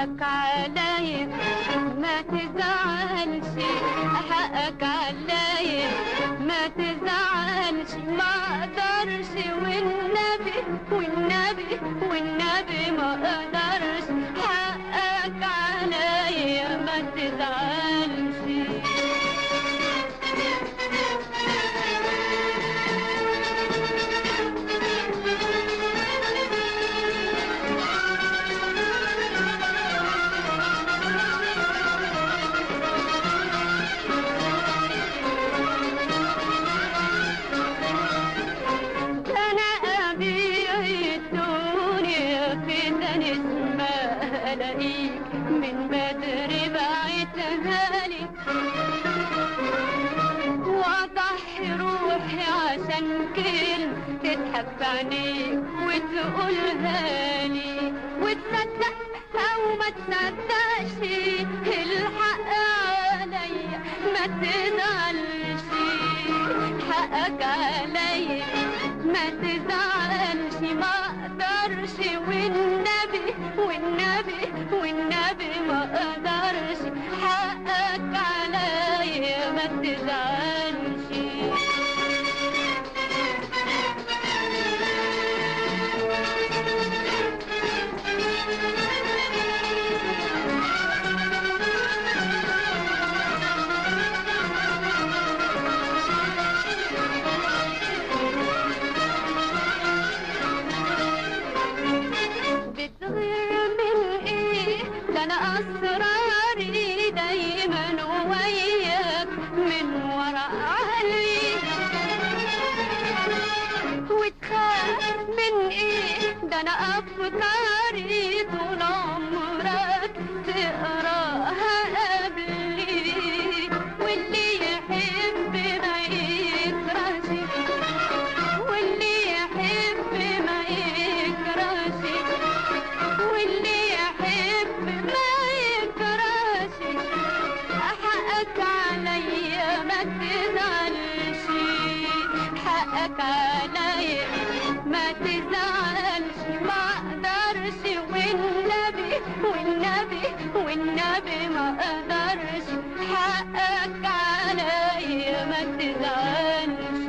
حقك عليا ما تزعلش، حقك عليا ما تزعلش، ما اقدرش والنبي والنبي والنبي ما اقدرش، حقك عليا ما تزعلش. من بدري بعتها لي واضحي روحي عشان كلمة تضحك في عينيك وتقولها لي، وتصدق او ما تصدقش الحق عليا ما تزعلش، حقك عليا ما تزعلش، ما اقدرش والنبي والنبي والنبي ما اقدرش، حقك عليا ما تزعلش. أنا أسراري دايما وياك من وراء عقلي، وتخاف من إيه؟ ده أنا أفكاري طول عمرك تقراها قبلي، واللي يحب ما يكرهش، واللي يحب ما يكرهش، واللي يحب ما يكرهش، حقك عليا ما تزعلش، حقك عليا ما تزعلش، ما اقدرش والنبي والنبي والنبي ما اقدرش، حقك عليا ما تزعلش.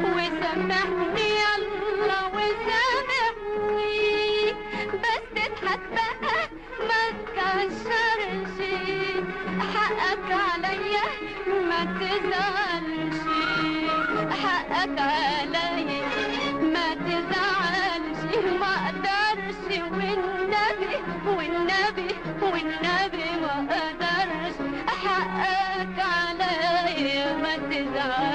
وسامحني يلا وسامحني، بس اضحك بقى ما تكشرش، حقك عليا ما تزعلش، حقك عليا ما تزعلش، ما اقدرش والنبي والنبي والنبي ما اقدرش، حقك عليا ما تزعلش.